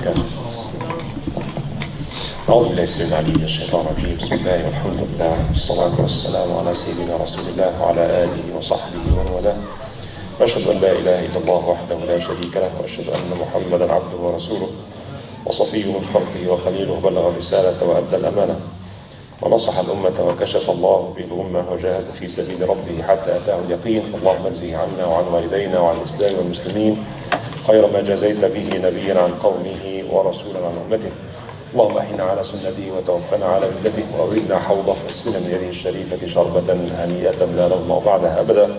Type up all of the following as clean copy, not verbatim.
وبركاته. أعوذ بالله السميع العليم من الشيطان الرجيم. بسم الله والحمد لله والصلاة والسلام على سيدنا رسول الله وعلى آله وصحبه ومن والاه. وأشهد أن لا إله إلا الله وحده لا شريك له، وأشهد أن محمدا عبده ورسوله وصفيه من خلقه وخليله، بلغ الرسالة وأدى الأمانة ونصح الأمة وكشف الله به الأمة وجاهد في سبيل ربه حتى أتاه اليقين. فاللهم اجزه عنا وعن والدينا وعن الإسلام والمسلمين خير ما جزيت به نبيا عن قومه ورسولا عن أمته. اللهم أحينا على سنته وتوفنا على ملته وأوردنا حوضه واسقنا من يده الشريفة شربة هنيئة لا نظمأ بعدها أبدا.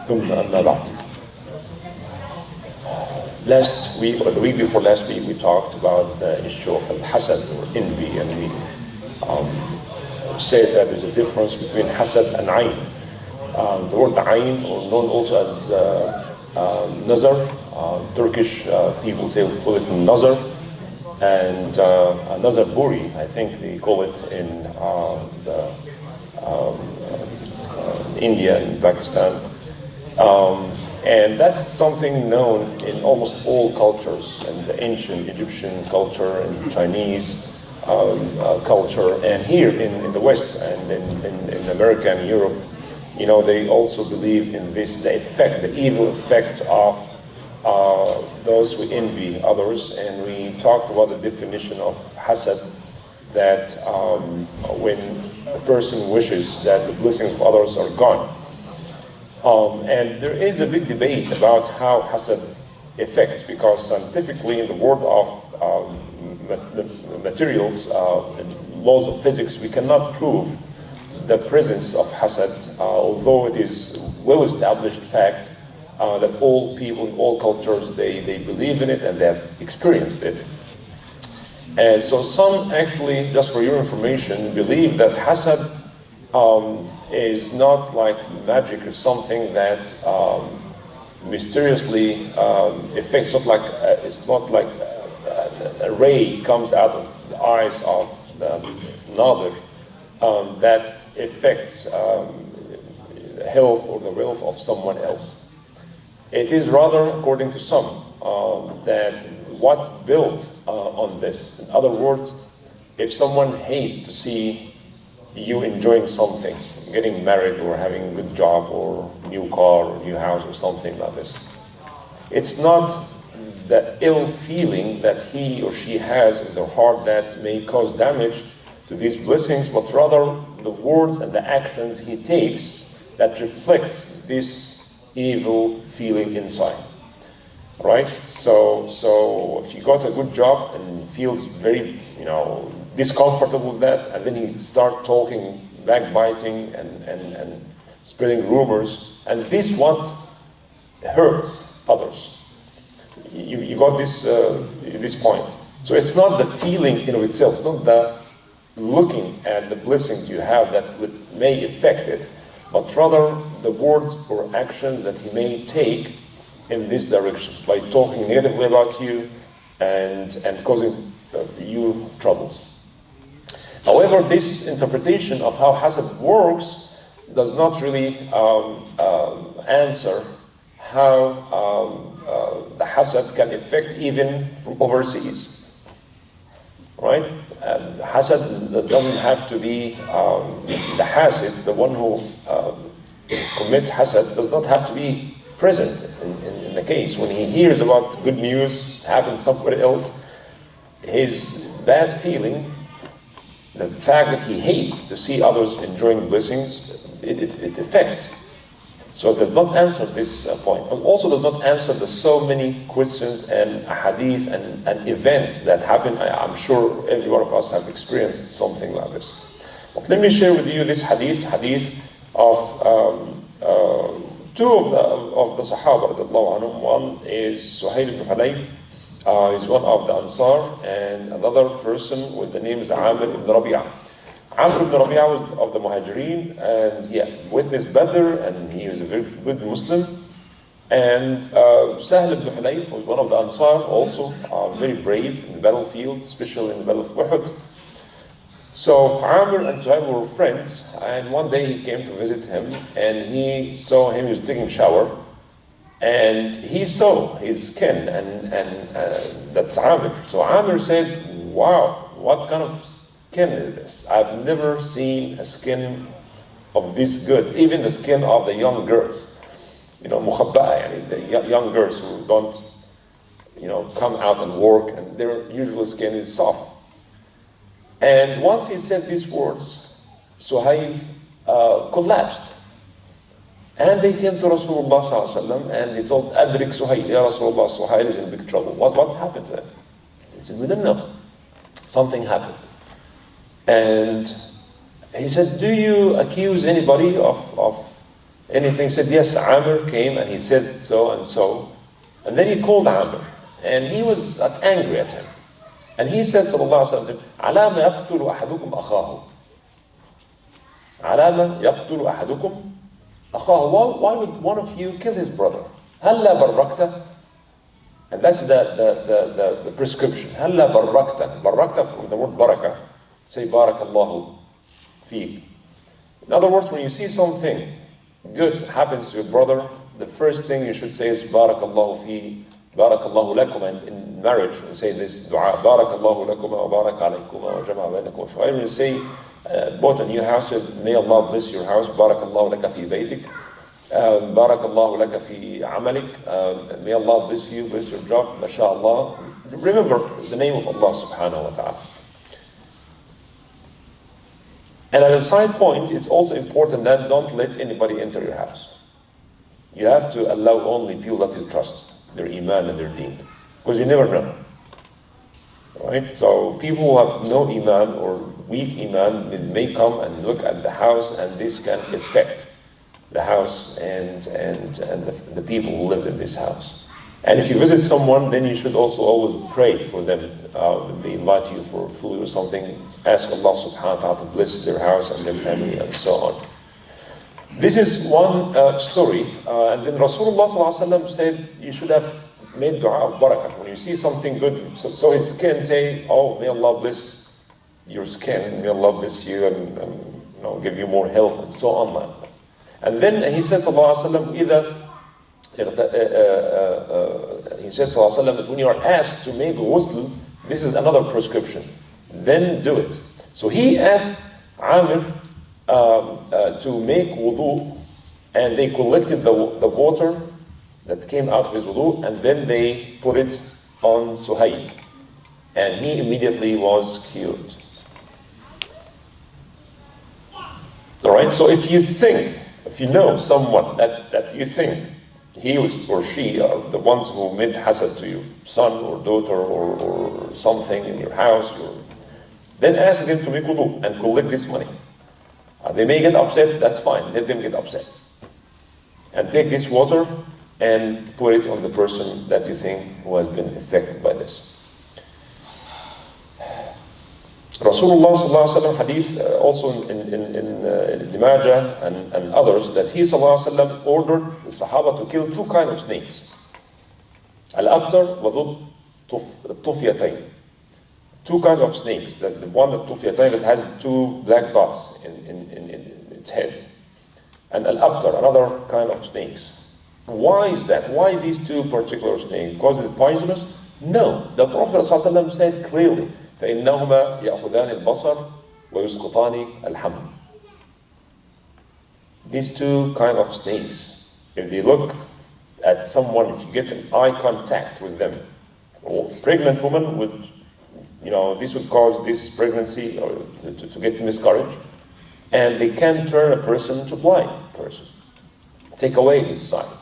ثم أما بعد. Last week, or the week before last week, we talked about the issue of al-hasad or envy, and we said that there's a difference between hasad and ayn. The word ayn, or known also as nazar, Turkish people call it nazar, and nazar buri, I think they call it in India and Pakistan. And that's something known in almost all cultures, in the ancient Egyptian culture, and Chinese culture, and here in the West and in America and Europe. You know, they also believe in this, the effect, the evil effect of those who envy others. And we talked about the definition of hasad, that when a person wishes that the blessings of others are gone. And there is a big debate about how hasad affects, because scientifically, in the world of materials, laws of physics, we cannot prove the presence of hasad, although it is well-established fact that all people in all cultures, they believe in it and they have experienced it. And so some actually, just for your information, believe that hasad is not like magic or something that mysteriously affects. It's not like a ray comes out of the eyes of the another that affects the health or the wealth of someone else. It is rather, according to some, that what's built on this. In other words, if someone hates to see you enjoying something, getting married or having a good job or new car or new house or something like this, it's not the ill feeling that he or she has in their heart that may cause damage to these blessings, but rather the words and the actions he takes that reflects this evil feeling inside. Right? So if you got a good job and feels very, discomfortable with that, and then he start talking, backbiting and spreading rumors, and this what hurts others. You got this point. So it's not the feeling in of itself, it's not the looking at the blessings you have that may affect it, but rather the words or actions that he may take in this direction by talking negatively about you and causing you troubles. However, this interpretation of how hasad works does not really answer how the hasad can affect even from overseas. Right? Hasad doesn't have to be the hasid, the one who commits hasad, does not have to be present in the case. When he hears about good news happen somewhere else, his bad feeling, the fact that he hates to see others enjoying blessings, it affects. So it does not answer this point. It also does not answer the so many questions and hadith and events that happen. I'm sure every one of us have experienced something like this. But let me share with you this hadith of two of the Sahaba radiallahu anhum. One is Suhail ibn Hunayf. He's one of the Ansar, and another person with the name is Amr ibn Rabi'ah. Amr ibn Rabi'ah was of the Muhajirin, and he witnessed Badr, and he was a very good Muslim. And Sahl ibn Hunayf was one of the Ansar, also very brave in the battlefield, especially in the Battle of Uhud. So Amr and Suhail were friends, and one day he came to visit him, and he saw him, he was taking a shower, And he saw his skin, and that's Amir. So Amir said, wow, what kind of skin is this? I've never seen a skin of this good, even the skin of the young girls. You know, mukhabba'a, the young girls who don't, you know, come out and work, and their usual skin is soft. And once he said these words, Suhail collapsed. And they came to Rasulullah sallallahu alaihi wasallam and they told, Adrik Suhail, Ya Rasulullah, Suhail is in big trouble. What happened to him? He said, we don't know. Something happened. And he said, do you accuse anybody of anything? He said, yes, Amr came and he said so and so. And then he called Amr. And he was angry at him. And he said, sallallahu alaihi wasallam, عَلَامَ يَقْتُلُ أَحَدُكُمْ أَخَاهُ عَلَامَ يَقْتُلُ أَحَدُكُمْ أَخَاهُ. Why would one of you kill his brother? هَلَّا بَرَّكْتَ. And that's the prescription. هَلَّا بَرَّكْتَ. Barakta from the word baraka. Say, Barakallahu feek. In other words, when you see something good happens to your brother, the first thing you should say is Barakallahu fi, Barakallahu lakum. And in marriage, we say this dua, Barakallahu lakum wa barak alaykum wa jama'a bainakum. So when you say, bought a new house, may Allah bless your house, Barakallahu laka fi baytik, Barakallahu laka fi amalik, may Allah bless you, bless your job, mashallah. Remember the name of Allah subhanahu wa ta'ala. And at a side point, it's also important that don't let anybody enter your house. You have to allow only people that you trust, their iman and their deen. Because you never know. Right? So people who have no iman or weak iman may come and look at the house, and this can affect the house and the people who live in this house. And if you visit someone, then you should also always pray for them. If they invite you for food or something, ask Allah subhanahu wa ta'ala to bless their house and their family and so on. This is one story. And then Rasulullah sallallahu alaihi wasallam said you should have made dua of barakah. When you see something good, so his skin, say, oh, may Allah bless your skin, may Allah bless you and you know, give you more health and so on. And then he said sallallahu alaihi wasallam, he said sallallahu alaihi wasallam that when you are asked to make ghusl, this is another prescription, then do it. So he asked Amir to make wudu, and they collected the water that came out of his wudu, and then they put it on Suhail, and he immediately was cured. Alright, so if you know someone that you think he or she are the ones who made hasad to you, son or daughter or something in your house, then ask them to make wudu and collect this money. They may get upset, that's fine, let them get upset. And take this water and put it on the person that you think who has been affected by this. Rasulullah sallallahu alaihi wasallam hadith also in Majah and others, that he sallallahu alaihi wasallam ordered the Sahaba to kill two kinds of snakes. Al-Abtar wa dhul tufyatayn. Two kinds of snakes. The one that tufyatayn that has two black dots in its head. And Al-Abtar, another kind of snakes. Why is that? Why these two particular snakes? Because it's poisonous? No. The Prophet sallallahu alaihi wasallam said clearly, فإنهما يأخذان البصر ويسقطان الحم. These two kind of snakes, if they look at someone, if you get an eye contact with them, or pregnant woman would, this would cause this pregnancy or to get miscarriage, and they can turn a person to blind person, take away his sight.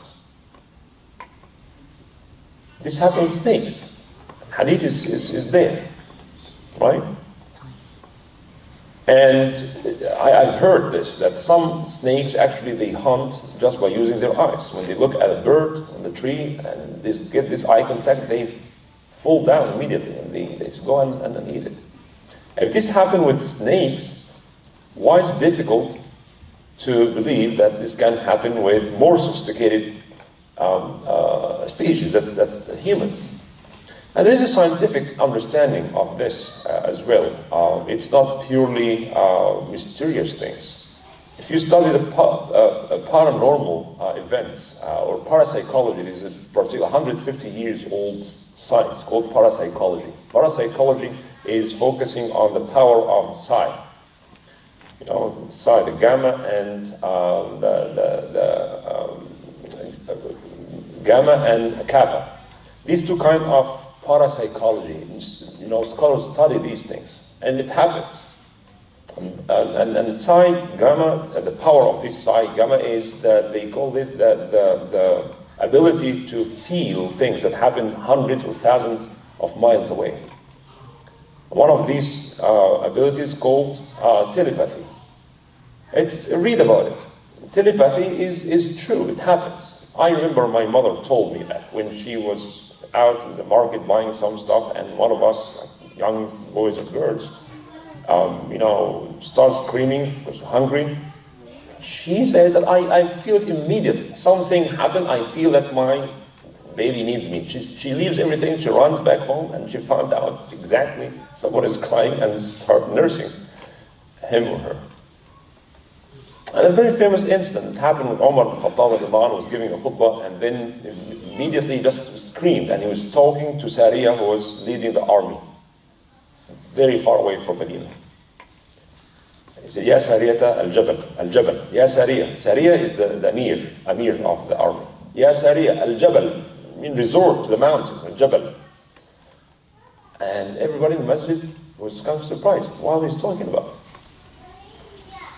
This happens with snakes. Hadith is there. Right? And I've heard this, that some snakes actually they hunt just by using their eyes. When they look at a bird on the tree and they get this eye contact, they fall down immediately and they go and eat it. If this happened with snakes, why is it difficult to believe that this can happen with more sophisticated species, that's the humans? And there is a scientific understanding of this as well. It's not purely mysterious things. If you study the paranormal events or parapsychology, this is a particular 150 years old science called parapsychology. Parapsychology is focusing on the power of the psi. You know, the psi, the gamma and gamma and kappa. These two kinds of parapsychology. You know, scholars study these things, and it happens. And psi gamma, the power of this psi gamma is that they call it the ability to feel things that happen hundreds or thousands of miles away. One of these abilities called telepathy. Read about it. Telepathy is true, it happens. I remember my mother told me that when she was out in the market buying some stuff, and one of us, young boys or girls, you know, starts screaming because hungry. She says that I feel it immediately. Something happened, I feel that my baby needs me. She leaves everything, she runs back home, and she found out exactly someone is crying and start nursing him or her. And a very famous incident happened with Umar ibn Khattab who was giving a khutbah, and then immediately just screamed, and he was talking to Sariya, who was leading the army, very far away from Medina. He said, Ya Sariyata al-Jabal, al-Jabal, Ya Sariya. Sariya is the emir of the army. Ya Sariya al-Jabal, I mean resort to the mountain, al-Jabal. And everybody in the masjid was kind of surprised what he's talking about.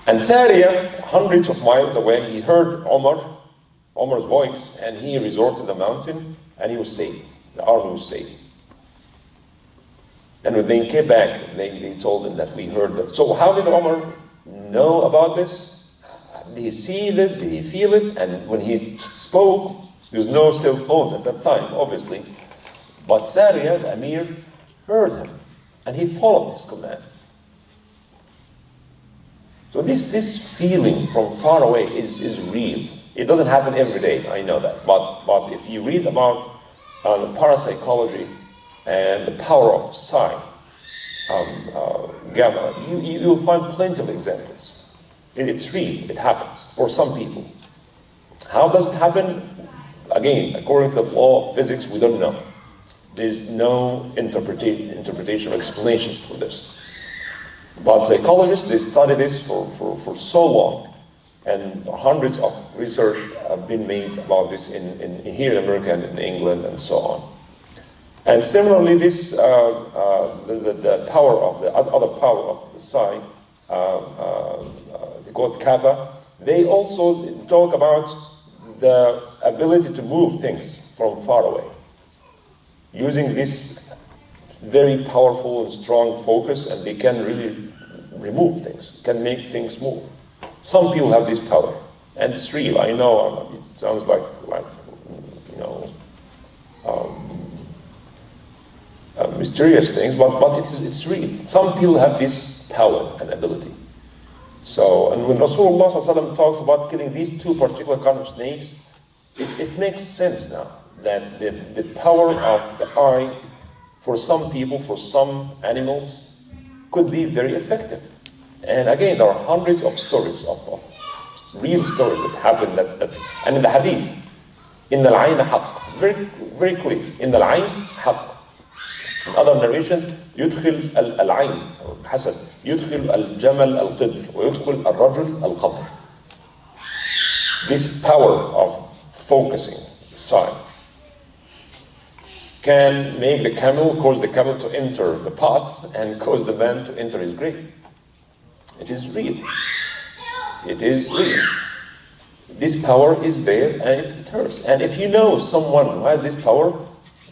And Sariya, hundreds of miles away, he heard Omar's voice, and he resorted to the mountain, and he was saved. The army was saved. And when they came back, they told him that we heard that. So how did Omar know about this? Did he see this? Did he feel it? And when he spoke, there was no cell phones at that time, obviously. But Sariya, the emir, heard him, and he followed his command. So this feeling from far away is real. It doesn't happen every day, I know that. But if you read about the parapsychology and the power of psi, gamma, you'll find plenty of examples. It's real, it happens for some people. How does it happen? Again, according to the law of physics, we don't know. There's no interpretation or explanation for this. But psychologists, they study this for so long, and hundreds of research have been made about this here in America and in England and so on. And similarly, this the power of the other power of the psi, they call it kappa. They also talk about the ability to move things from far away, using this very powerful and strong focus, and they can really remove things, can make things move. Some people have this power, and it's real. I know it sounds like you know mysterious things, but it's real. Some people have this power and ability. So, and when Rasulullah ﷺ talks about killing these two particular kinds of snakes, it makes sense now that the power of the eye for some people, for some animals, could be very effective. And again, there are hundreds of stories, of real stories that happen, and in the hadith, in al-ayn haqq, very, very clear, in al-ayn haqq. In other narration, يدخل العين حسن يدخل الجمل القدر ويدخل الرجل القبر. This power of focusing sign can make the camel, cause the camel to enter the pot and cause the man to enter his grave. It is real. It is real. This power is there, and it hurts. And if you know someone who has this power,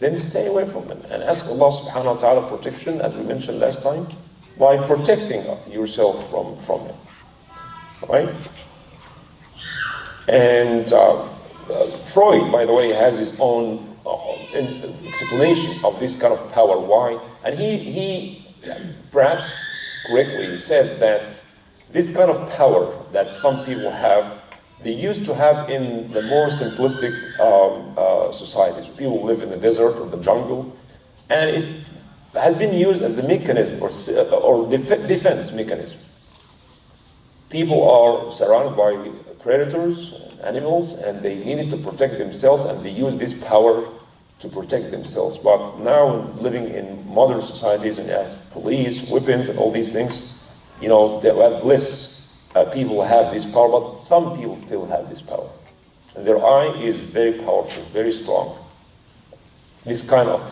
then stay away from them and ask Allah subhanahu wa ta'ala protection, as we mentioned last time, by protecting yourself from him. Right? And Freud, by the way, has his own explanation of this kind of power. Why? And he perhaps correctly said that this kind of power that some people have, they used to have in the more simplistic societies. People live in the desert or the jungle, and it has been used as a mechanism or defense mechanism. people are surrounded by predators, animals, and they needed to protect themselves, and they use this power to protect themselves. But now, living in modern societies, and you have police, weapons, and all these things, you know, they have less people have this power, but some people still have this power. And their eye is very powerful, very strong. This kind of...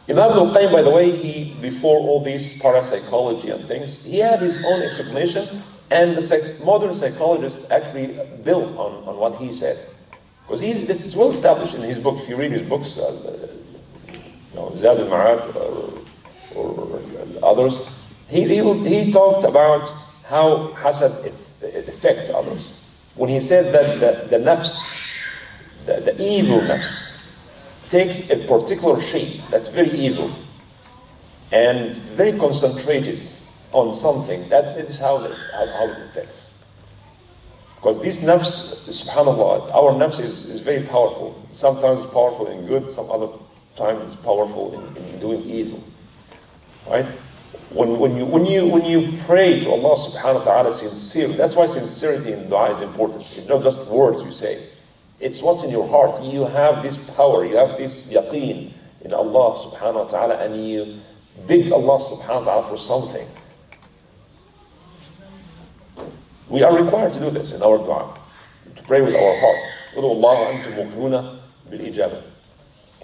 Imam al-Qayyim, by the way, he, before all this parapsychology and things, he had his own explanation, and the modern psychologists actually built on what he said. Because this is well established in his book. If you read his books, Zad al-Ma'ad or others, he talked about how hasad affects others. When he said that the nafs, the evil nafs, takes a particular shape that's very evil and very concentrated on something, that is how it affects. Because this nafs, subhanAllah, our nafs is very powerful. Sometimes it's powerful in good, some other times it's powerful in doing evil. Right? When you pray to Allah subhanahu wa ta'ala sincerely, that's why sincerity in dua is important. It's not just words you say. It's what's in your heart. You have this power, you have this yaqeen in Allah subhanahu wa ta'ala, and you beg Allah subhanahu wa ta'ala for something. We are required to do this in our dua, to pray with our heart.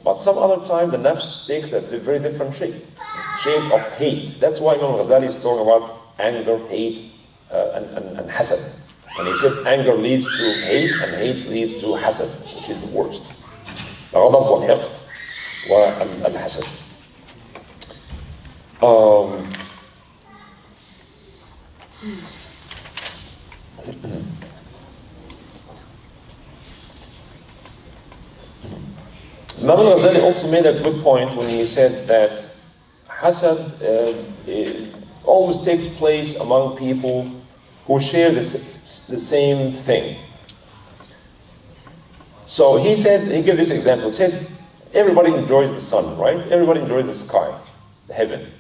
But some other time the nafs takes a very different shape of hate. That's why Imam Ghazali is talking about anger, hate, and hasad. And he said anger leads to hate, and hate leads to hasad, which is the worst. الغضب والحقد والحسد. Imam Ghazali also made a good point when he said that hasad always takes place among people who share the same thing. So he said, he gave this example, he said, everybody enjoys the sun, right? Everybody enjoys the sky, the heaven.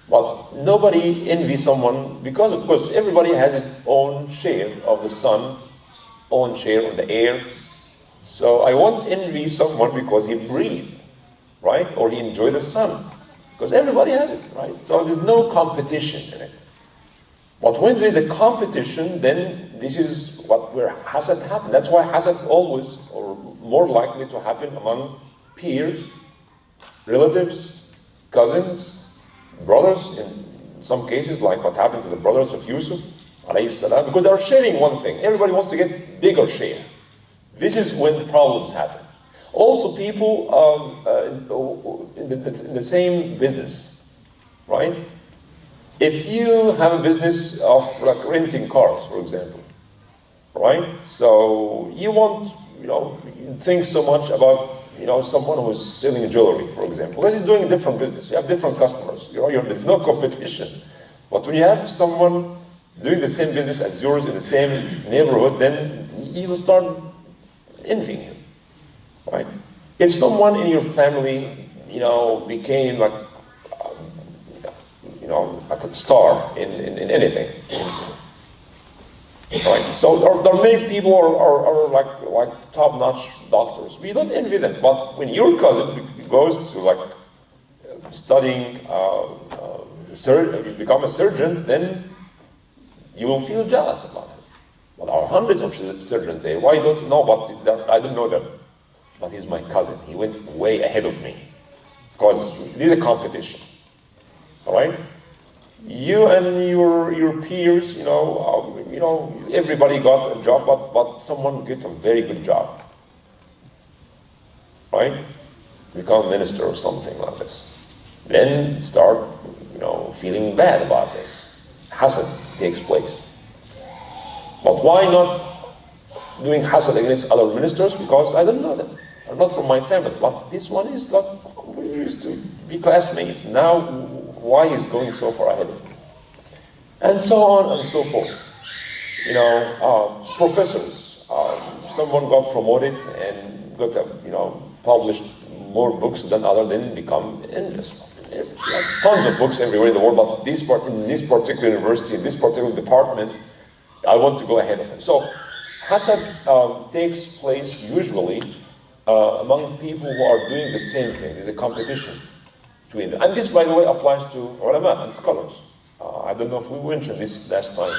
But nobody envies someone because everybody has his own share of the sun, own share of the air. So I won't envy someone because he breathes, right? Or he enjoys the sun, because everybody has it, right? So there's no competition in it. But when there is a competition, then this is where hasad happens. That's why hasad always, or more likely to happen among peers, relatives, cousins, brothers, in some cases, like what happened to the brothers of Yusuf, alayhi salam, because they're sharing one thing. Everybody wants to get bigger share. This is when problems happen. Also, people in the same business, right? If you have a business of like renting cars, for example, right? So you won't, you think so much about, someone who is selling jewelry, for example, because he's doing a different business. You have different customers. There's no competition. But when you have someone doing the same business as yours in the same neighborhood, then you will start envying him, right? If someone in your family, became like, like a star in anything, right? So there are many people are like top-notch doctors. We don't envy them, but when your cousin goes to like studying, become a surgeon, then you will feel jealous about him. Well, there are hundreds of surgeons there. Why don't you know? But I don't know them. But he's my cousin. He went way ahead of me. Because there's a competition. All right? You and your peers, everybody got a job, but someone get a very good job. Right? Become a minister or something like this. Then start, feeling bad about this. Hasad takes place. But why not doing hasad against other ministers? Because I don't know them. They're not from my family. But this one is like, we used to be classmates. Now, why is going so far ahead of me? And so on and so forth. Professors. Someone got promoted and got, published more books than other, then become envious. Tons of books everywhere in the world, but in this particular university, in this particular department, I want to go ahead of him. So hasad takes place usually among people who are doing the same thing. There's a competition between them. And this, by the way, applies to ulama and scholars. I don't know if we mentioned this last time.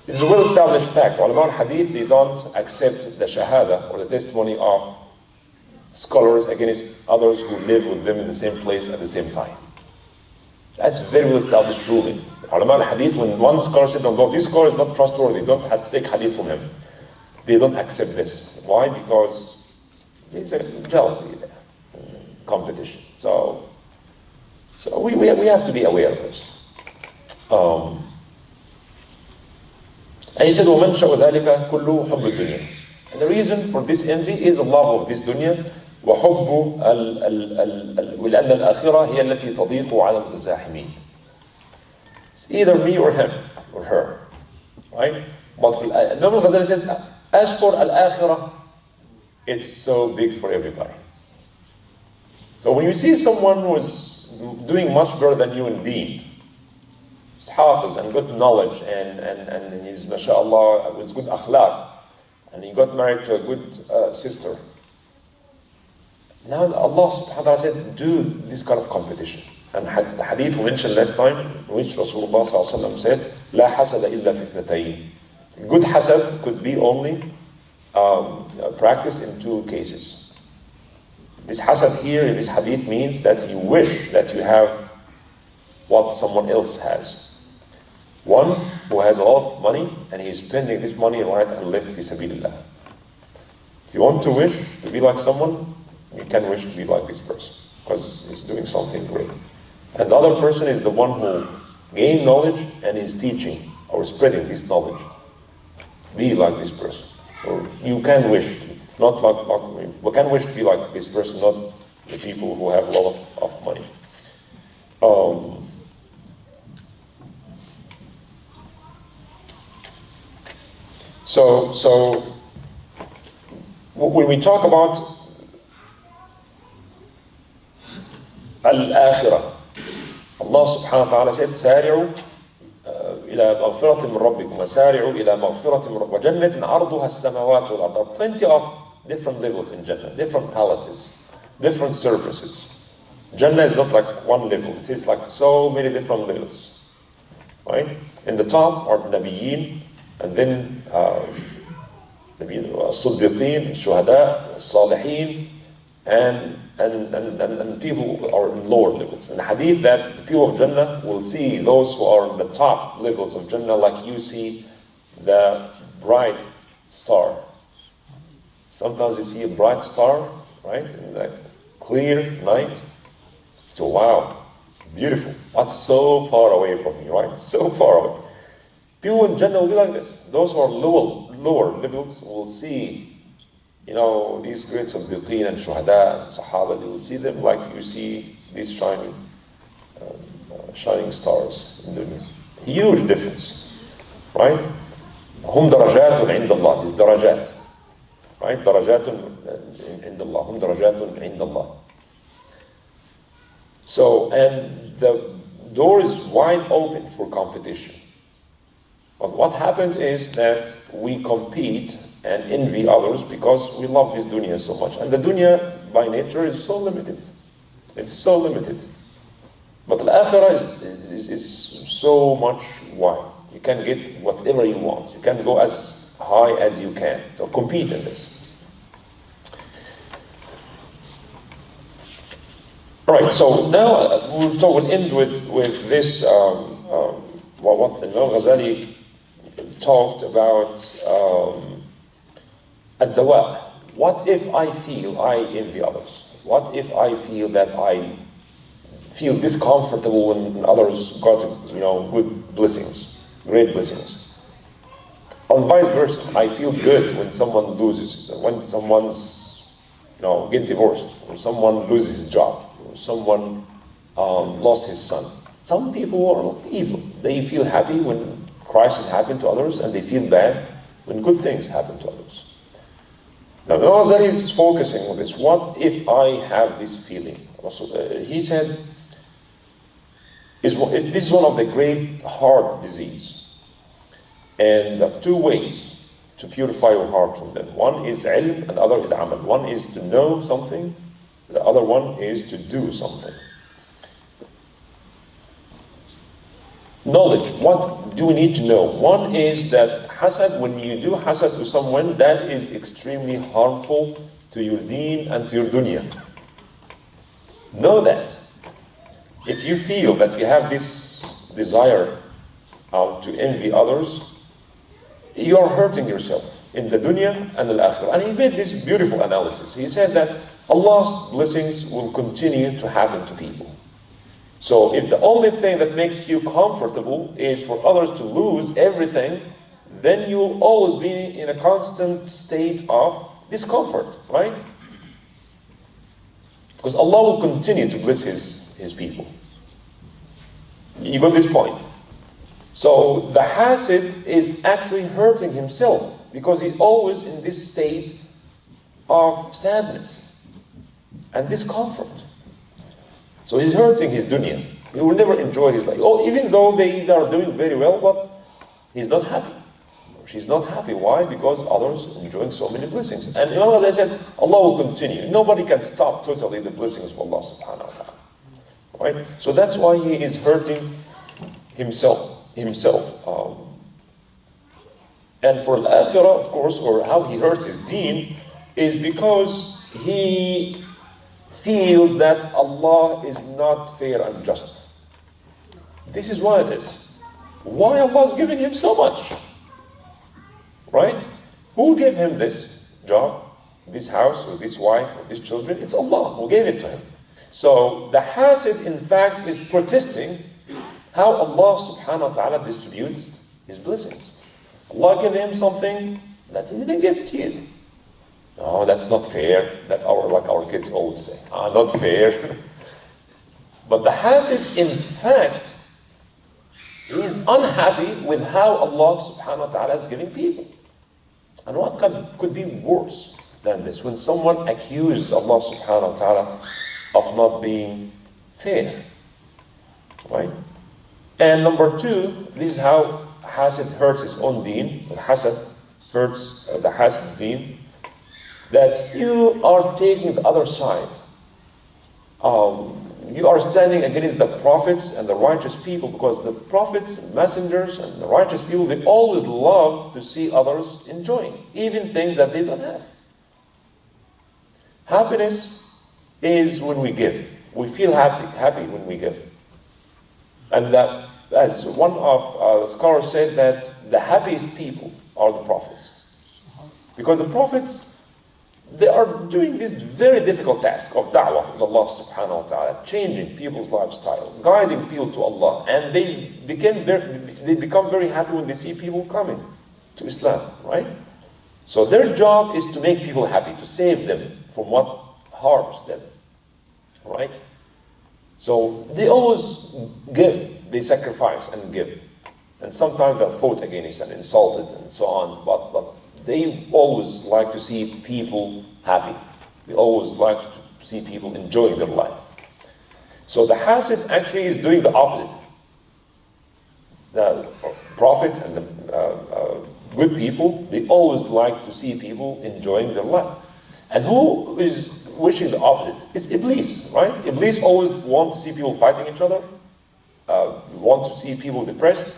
It's a well-established fact. Ulama al-Hadith, they don't accept the shahada or the testimony of scholars against others who live with them in the same place at the same time. That's a very well-established ruling. Ulama al-Hadith, when one scholar said, no, this scholar is not trustworthy, don't take hadith from him, they don't accept this. Why? Because there's a jealousy there, competition. So we have to be aware of this. And he said, وَمَنْ شَوَ ذَلِكَ كُلُّ حُبُّ الدُّنْيَا. And the reason for this envy is the love of this dunya, وَحُبُّ وَلَأَنَّ الْآخِرَةَ هِيَ الَّتِي تَضِيقُ عَلَى الْمُتَزَاحِمِينَ. It's either me or him, or her. Right? But Imam Ghazali says, as for al-akhirah, it's so big for everybody. So when you see someone who is doing much better than you in deen, he's hafiz and good knowledge, and he's, mashallah, with good akhlaq, and he got married to a good sister. Now Allah subhanahu wa ta'ala said, do this kind of competition. And the hadith we mentioned last time, in which Rasulullah sallallahu alaihi wasallam said, لا حسد إلا في اثنتين. Good hasad could be only practiced in two cases. This hasad here in this hadith means that you wish that you have what someone else has. One who has a lot of money and he's spending this money right and left fi sabilillah. If you want to wish to be like someone, you can wish to be like this person because he's doing something great. And the other person is the one who gained knowledge and is teaching or spreading this knowledge. Be like this person. Or you can wish to, not like we can wish to be like this person, not the people who have a lot of money. So when we talk about al-akhirah, Allah subhanahu wa ta'ala said, سارعوا إلى مغفرة من ربكم وسارعوا إلى مغفرة من ربكم وجنة عرضها السماوات والأرض. There are plenty of different levels in Jannah, different palaces, different services. Jannah is not like one level, it's like so many different levels. Right? In the top are Nabiyyin, and then Siddiqeen, Shuhada, Salihin, and people who are in lower levels. In the hadith that the people of Jannah will see those who are in the top levels of Jannah like you see the bright star. Sometimes you see a bright star, right, in the clear night. So wow, beautiful. That's so far away from me, right? So far away. People in Jannah will be like this. Those who are lower levels will see, you know, these great Siddiqeen and Shuhada and Sahaba, you will see them like you see these shining stars in dunya. Huge difference, right? Hum darajatun inda Allah, is darajat, right? Darajatun inda Allah, hum darajatun inda Allah. So, and the door is wide open for competition. But what happens is that we compete and envy others because we love this dunya so much. And the dunya by nature is so limited. It's so limited. But al-akhirah is so much wide. You can get whatever you want. You can go as high as you can. So compete in this. Alright, so now we'll end with this, what Imam Ghazali talked about ad-dawa. What if I feel I envy others? What if I feel that I feel discomfortable when others got, you know, good blessings, great blessings? Or vice versa, I feel good when someone loses, when someone's, you know, get divorced, when someone loses his job, when someone lost his son. Some people are evil. They feel happy when crises happen to others, and they feel bad when good things happen to others. Now, Ghazali is focusing on this. What if I have this feeling? He said, this is one of the great heart disease. And there are two ways to purify your heart from them. One is ilm and the other is amal. One is to know something, the other one is to do something. Knowledge, what do we need to know? One is that hasad, when you do hasad to someone, that is extremely harmful to your deen and to your dunya. Know that. If you feel that you have this desire to envy others, you are hurting yourself in the dunya and the akhirah. And he made this beautiful analysis. He said that Allah's blessings will continue to happen to people. So if the only thing that makes you comfortable is for others to lose everything, then you will always be in a constant state of discomfort, right? Because Allah will continue to bless His people. You got this point? So the hasid is actually hurting himself because he's always in this state of sadness and discomfort. So he's hurting his dunya. He will never enjoy his life. Oh, even though they are doing very well, but he's not happy. She's not happy. Why? Because others are enjoying so many blessings. And Imam Ghazali said, Allah will continue. Nobody can stop totally the blessings of Allah subhanahu wa ta'ala. Right? So that's why he is hurting himself. And for al-akhirah, of course, or how he hurts his deen, is because he feels that Allah is not fair and just. This is why it is. Why Allah is giving him so much? Right? Who gave him this job, this house, or this wife, or these children? It's Allah who gave it to him. So the hasid, in fact, is protesting how Allah subhanahu wa ta'ala distributes His blessings. Allah gave him something that He didn't give to you. No, that's not fair. That's like our kids always say. Not fair. But the hasid, in fact, is unhappy with how Allah subhanahu wa ta'ala is giving people. And what could be worse than this? When someone accuses Allah subhanahu wa ta'ala of not being fair. Right? And number two, this is how hasid hurts his own deen. Hasad hurts the hasid's deen. That you are taking the other side. You are standing against the prophets and the righteous people, because the prophets and messengers and the righteous people, they always love to see others enjoying, even things that they don't have. Happiness is when we give. We feel happy when we give. And that, as one of the scholars said, that the happiest people are the prophets. Because the prophets, they are doing this very difficult task of da'wah to Allah subhanahu wa ta'ala, changing people's lifestyle, guiding people to Allah. And they become very happy when they see people coming to Islam, right? So their job is to make people happy, to save them from what harms them, right? So they always give, they sacrifice and give. And sometimes they're fought against and insulted and so on, but they always like to see people happy. They always like to see people enjoying their life. So the hasid actually is doing the opposite. The prophets and the good people, they always like to see people enjoying their life. And who is wishing the opposite? It's Iblis, right? Iblis always wants to see people fighting each other, want to see people depressed,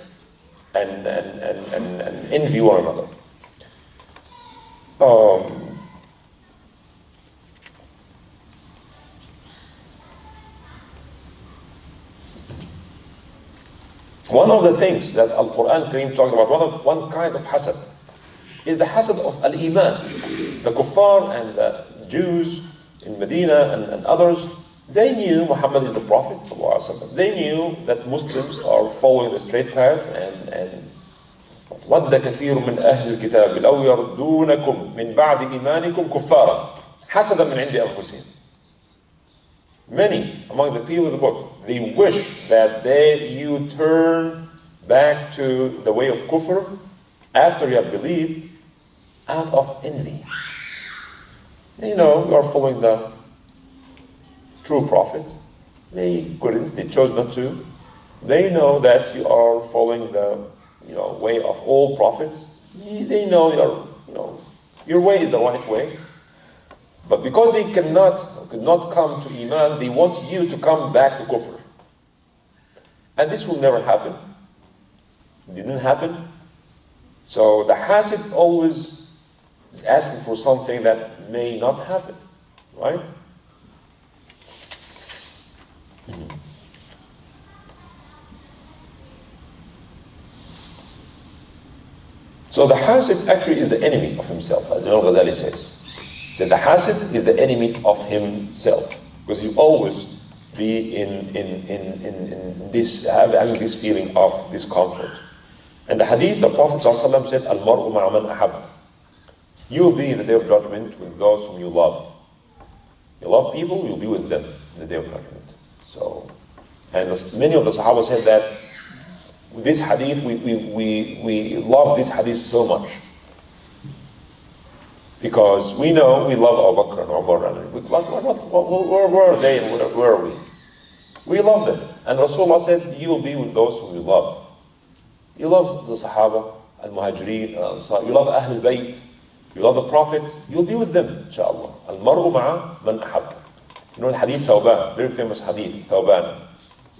and envy one another. One of the things that Al-Quran Kareem talked about, one kind of hasad, is the hasad of Al-Iman. The kuffar and the Jews in Medina and others, they knew Muhammad is the Prophet. They knew that Muslims are following the straight path, and وَدَّ كَثِيرٌ مِّنْ أَهْلِ الْكِتَابِ لَوْ يَرُدُّونَكُمْ مِنْ بَعْدِ إِيمَانِكُمْ كُفَّارًا حَسَدًا مِنْ عِنْدِ أَنفُسِهِمْ. Many among the people of the book, they wish that you turn back to the way of kufr after you have believed, out of envy. You know, you are following the true prophet. They couldn't, they chose not to. They know that you are following the way of all prophets. They know your way is the right way. But because they could not come to Iman, they want you to come back to Kufr. And this will never happen. It didn't happen. So the Hasid always is asking for something that may not happen. Right? So the Hasid actually is the enemy of himself, as Imam Ghazali says. So the Hasid is the enemy of himself, because you always be in this, having this feeling of discomfort. And the hadith, the Prophet ﷺ said, Al-mar'u ma'a man ahab. You will be in the day of judgment with those whom you love. You love people, you'll be with them in the day of judgment. So, and many of the Sahaba said that this hadith, we love this hadith so much. Because we know we love Abu Bakr and Umar, and where were they and where are we? We love them. And Rasulullah said, you will be with those whom you love. You love the Sahaba, Al-Muhajirin, Al-Ansar, you love Ahlul Bayt, you love the Prophets, you'll be with them, inshallah. Al-mar'u ma'a man ahab. You know the hadith Thawban, very famous hadith, Thawban.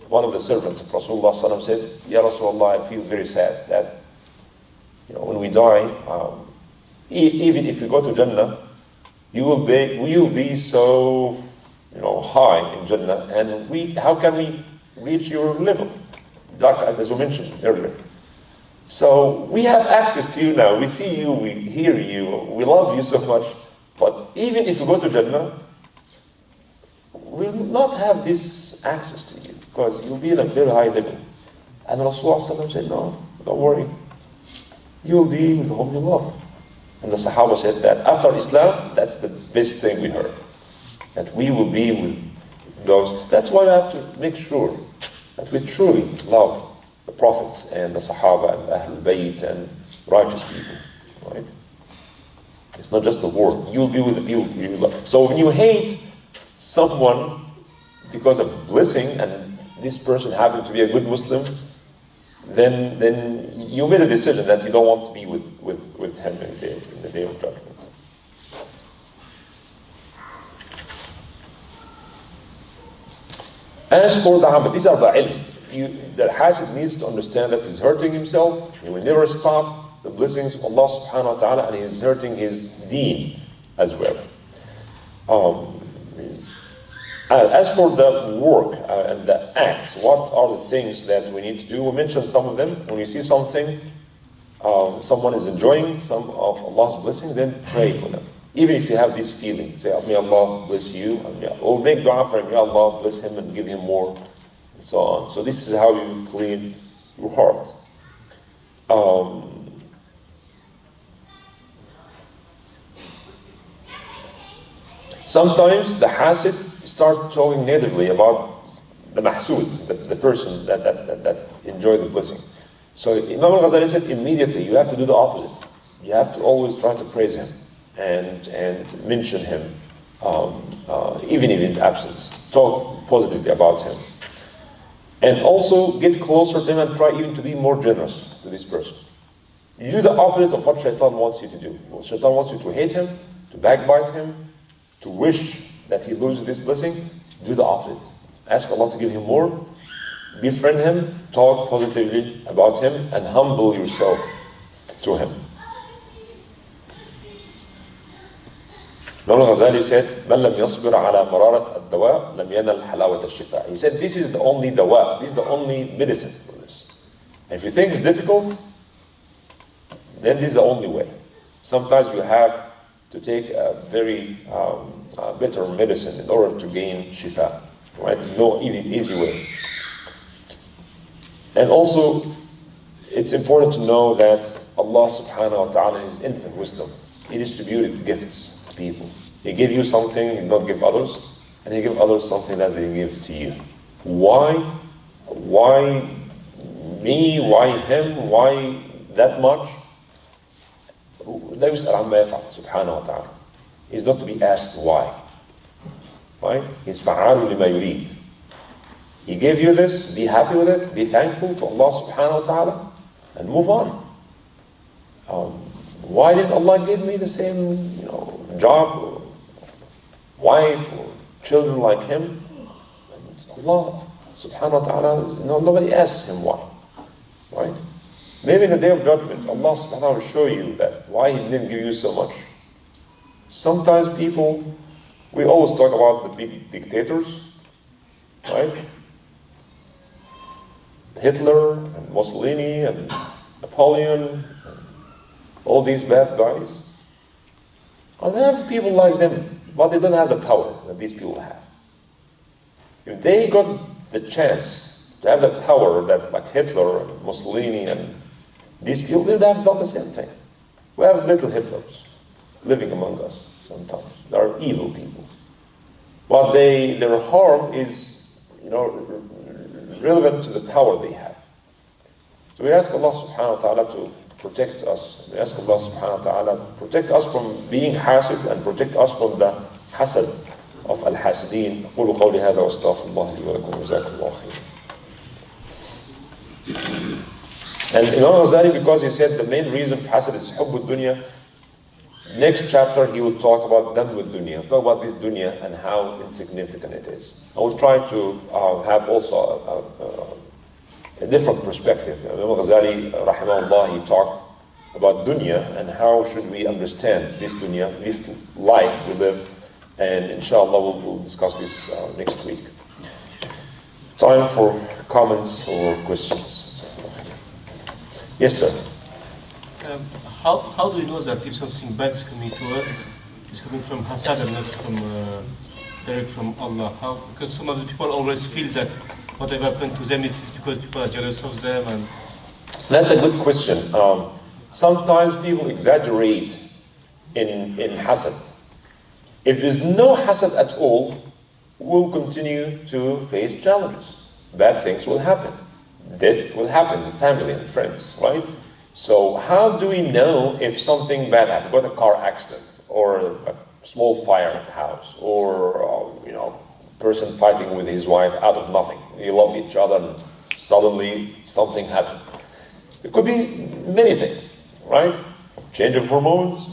One of the servants of Rasulullah ﷺ said, Ya Rasulullah, I feel very sad that when we die, even if you go to Jannah, you will be so high in Jannah, and how can we reach your level? As we mentioned earlier. So we have access to you now. We see you, we hear you, we love you so much. But even if you go to Jannah, we will not have this access to you, because you'll be in a very high level. And Rasulullah said, no, don't worry. You'll be with whom you love. And the Sahaba said that after Islam, that's the best thing we heard. That we will be with those. That's why we have to make sure that we truly love the Prophets and the Sahaba and Ahlul Bayt and righteous people. Right? It's not just a word. You'll be with the people you love. So when you hate someone because of blessing, and this person happened to be a good Muslim, then you made a decision that you don't want to be with him in the day of judgment. As for the amal, these are the ilm. The Hasid needs to understand that he's hurting himself. He will never stop the blessings of Allah subhanahu wa ta'ala, and he's hurting his deen as well. As for the work and the acts, what are the things that we need to do? We mentioned some of them. When you see something, someone is enjoying some of Allah's blessing, then pray for them. Even if you have this feeling, say, may Allah bless you, or make dua for him, may Allah bless him and give him more, and so on. So this is how you clean your heart. Sometimes the Hasid start talking negatively about the mahsud, the person that enjoyed the blessing. So Imam Ghazali said immediately you have to do the opposite. You have to always try to praise him and mention him, even in his absence. Talk positively about him. And also get closer to him and try even to be more generous to this person. You do the opposite of what Shaitan wants you to do. Shaitan wants you to hate him, to backbite him, to wish that he loses this blessing. Do the opposite. Ask Allah to give him more, befriend him, talk positively about him, and humble yourself to him. Imam Ghazali said, مَنْ لَمْ يَصْبِرْ عَلَى مَرَارَةِ الدَّوَاء لَمْ يَنَلْ حَلَاوَةَ الشِّفَاء. He said, this is the only dawa, this is the only medicine for this. And if you think it's difficult, then this is the only way. Sometimes you have to take a very better medicine in order to gain shifa. Right? There's no easy way. And also, it's important to know that Allah subhanahu wa ta'ala in His infinite wisdom, He distributed gifts to people. He gave you something He did not give others, and He gave others something that they give to you. Why? Why me? Why him? Why that much? لا يسأل عما يفعل سبحانه وتعالى. He's not to be asked why. Right? He's فعال لما يريد. He gave you this, be happy with it, be thankful to Allah subhanahu wa ta'ala, and move on. Why did Allah give me the same, job, or wife, or children like him? And Allah subhanahu wa ta'ala, nobody asks him why. Right? Maybe in the day of judgment, Allah subhanahu wa ta'ala will show you that why He didn't give you so much. Sometimes people, we always talk about the big dictators, right? Hitler and Mussolini and Napoleon, and all these bad guys. I'll have people like them, but they don't have the power that these people have. If they got the chance to have the power that like Hitler and Mussolini and these people, they would have done the same thing. We have little Hitlers living among us sometimes. They are evil people. But their harm is, relevant to the power they have. So we ask Allah subhanahu wa ta'ala to protect us. We ask Allah subhanahu wa ta'ala to protect us from being hasid and protect us from the hasad of al-hasideen. أقول قولي هذا وأستغفر الله لي ولكم وجزاكم الله خير. And Imam Ghazali, because he said the main reason for hasad is hubb dunya, next chapter he will talk about them with dunya, talk about this dunya and how insignificant it is. I will try to have also a different perspective. Imam Ghazali, rahimahullah, he talked about dunya and how should we understand this dunya, this life we live, and inshallah we'll discuss this next week. Time for comments or questions. Yes, sir. How do we know that if something bad is coming to us, it's coming from hasad and not from direct from Allah? How? Because some of the people always feel that whatever happened to them is because people are jealous of them. And that's a good question. Sometimes people exaggerate in hasad. If there's no hasad at all, we'll continue to face challenges. Bad things will happen. Death will happen in family and friends, right? So how do we know if something bad happened? Got a car accident, or a small fire at the house, or person fighting with his wife out of nothing. They love each other and suddenly something happened. It could be many things, right? Change of hormones,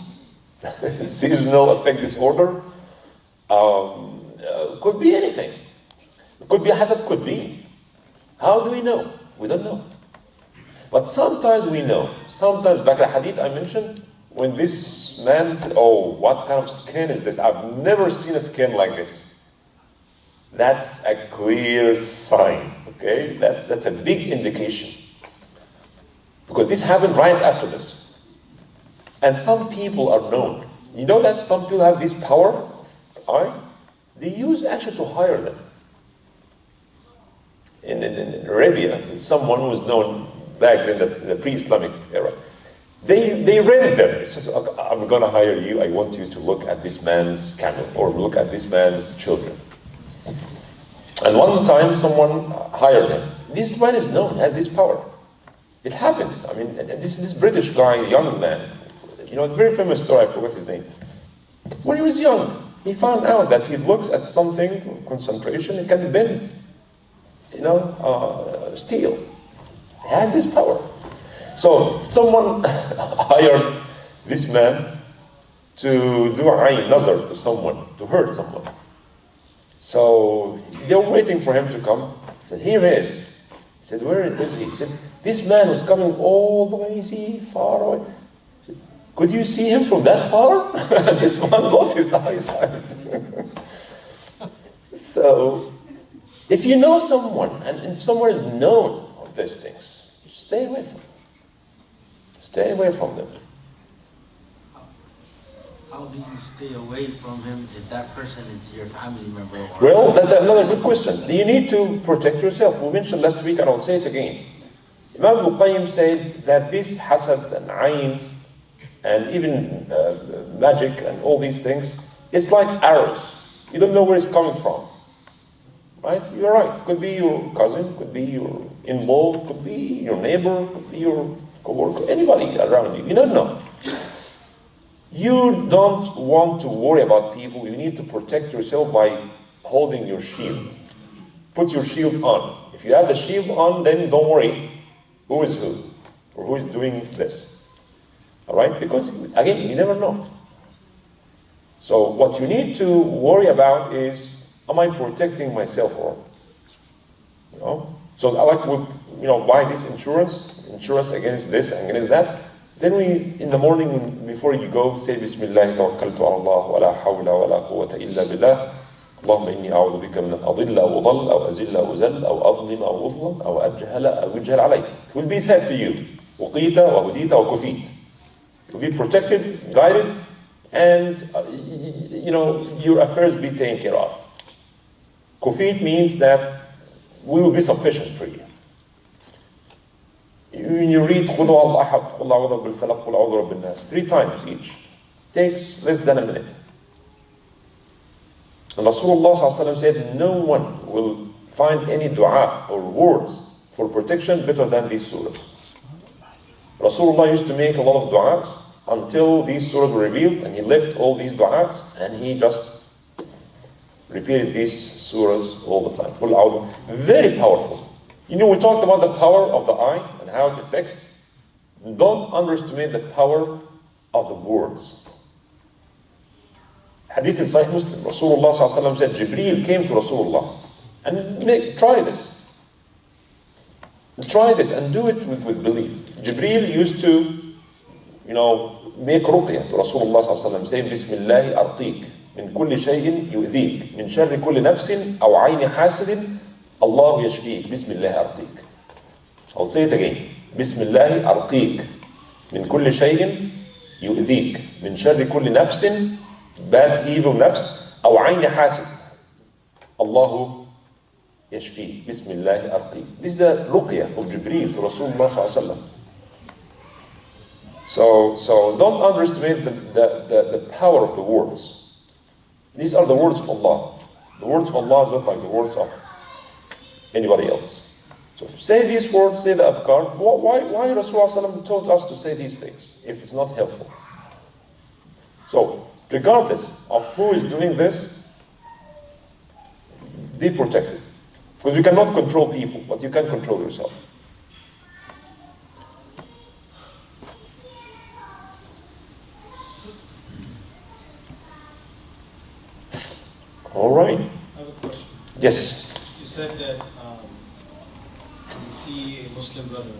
seasonal affect disorder, could be anything. It could be a hasad, could be. How do we know? We don't know. But sometimes we know. Sometimes, like the hadith I mentioned, when this man said, oh, what kind of skin is this? I've never seen a skin like this. That's a clear sign, okay? That's a big indication. Because this happened right after this. And some people are known. You know that some people have this power of eye? They use actually to hire them. In Arabia, someone who was known back in the pre-Islamic era, they rent them. It says, I'm going to hire you. I want you to look at this man's camel or look at this man's children. And one time, someone hired him. This man is known, has this power. It happens. I mean, this British guy, young man, a very famous story. I forgot his name. When he was young, he found out that he looks at something, concentration, it can bend. Steel. He has this power. So someone hired this man to do ayn nazar to someone, to hurt someone. So they were waiting for him to come. He said, here he is. He said, where is he? He said, this man was coming all the way, far away. Said, could you see him from that far? This man lost his eyesight. So, if you know someone, and if someone is known of these things, stay away from them. Stay away from them. How do you stay away from him if that person is your family member? Well, that's another good question. You need to protect yourself. We mentioned last week, and I'll say it again. Imam Al-Qayyim said that this hasad and ayn, and even magic and all these things, it's like arrows. You don't know where it's coming from. Right? You're right. Could be your cousin, could be your in-law, could be your neighbor, could be your co-worker, anybody around you. You don't know. You don't want to worry about people. You need to protect yourself by holding your shield. Put your shield on. If you have the shield on, then don't worry who is who. or who is doing this. All right? Because, again, you never know. So what you need to worry about is, am I protecting myself or, you know? So I like to, buy this insurance against this and against that. Then we, in the morning, before you go, say, Bismillah, tawakkaltu ala Allah, wa la hawla wa la quwwata illa billah. اللهم إني أعوذ بك من أضل أو أضل أو أزل أو أزل أو أظلم أو أظلم أو أجهل أو يجهل علي. It will be said to you, وقيت وهديت وكفيت. You will be protected, guided, and your affairs be taken care of. Kufit means that we will be sufficient for you. When you read قُلْ هُوَ اللَّهُ أَحَدٌ قُلْ أَعُوذُ بِالْفَلَقِ قُلْ أَعُوذُ بِرَبِّ النَّاسِ 3 times each. Takes less than a minute. And Rasulullah said, no one will find any dua or words for protection better than these surahs. Rasulullah used to make a lot of du'as until these surahs were revealed, and he left all these du'as and he just repeated these surahs all the time. Very powerful. We talked about the power of the eye and how it affects. Don't underestimate the power of the words. Hadith in Sahih Muslim, Rasulullah said, Jibreel came to Rasulullah and try this. Try this and do it with belief. Jibreel used to, make ruqyah to Rasulullah saying, Bismillah arqiq, min kulli shay'in yu'dhik, min sharri kulli nafsin, aw ayni hasidin, Allah yashfiq, Bismillah arqiq. I'll say it again. Bismillah arqiq, min kulli shay'in yu'dhik, min sharri kulli nafsin, bad, evil nafs, aw ayni hasid, Allah yashfiq, Bismillah arqiq. This is a ruqyah of Jibreel to Rasulullah. So don't underestimate the power of the words. These are the words of Allah. The words of Allah are not like the words of anybody else. So say these words, say the adhkar. Why Rasulullah told us to say these things if it's not helpful? So regardless of who is doing this, be protected. Because you cannot control people, but you can control yourself. All right. I have a question. Yes. You said that when you see a Muslim brother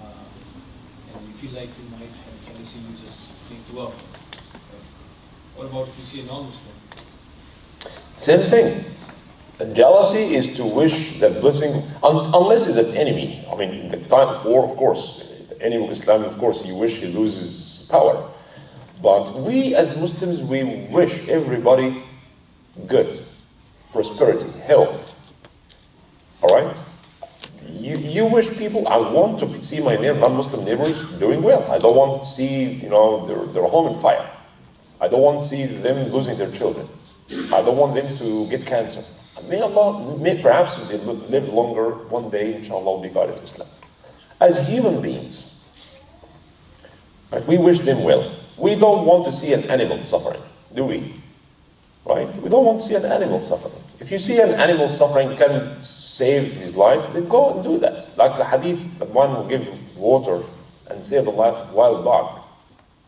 and you feel like you might have jealousy, you just make dua. What about if you see a non-Muslim? Same thing. And jealousy is to wish that blessing, unless it's an enemy. I mean, in the time of war, of course, the enemy of Islam, of course, you wish he loses power. But we as Muslims, we wish everybody good, prosperity, health. All right? You wish people, I want to see my non-Muslim neighbors doing well. I don't want to see, their home in fire. I don't want to see them losing their children. I don't want them to get cancer. Perhaps if they live longer, one day, inshallah, will be guided to Islam. As human beings, right, we wish them well. We don't want to see an animal suffering, do we? Right? We don't want to see an animal suffering. If you see an animal suffering can save his life, then go and do that. Like the hadith, the one who gave water and saved the life of a wild dog.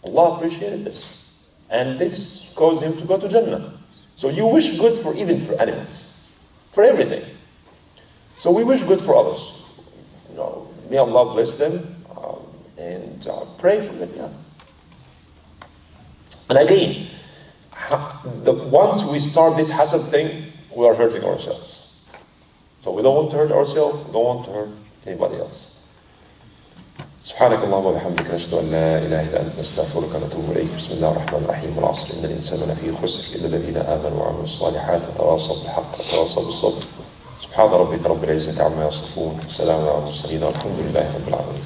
Allah appreciated this. And this caused him to go to Jannah. So you wish good even for animals. For everything. So we wish good for others. May Allah bless them and pray for them. Yeah. And again, once we start this hasad thing, we are hurting ourselves. So we don't want to hurt ourselves, we don't want to hurt anybody else. سبحانك اللهم وبحمدك نشهد أن لا إله إلا أنت نستغفرك ونتوب إليك بسم الله الرحمن الرحيم والعصر إن الإنسان لفي خسر إلا الذين آمنوا وعملوا الصالحات وتواصوا بالحق وتواصوا بالصبر سبحان ربك رب العزة عما يصفون وسلام على المرسلين والحمد لله رب العالمين.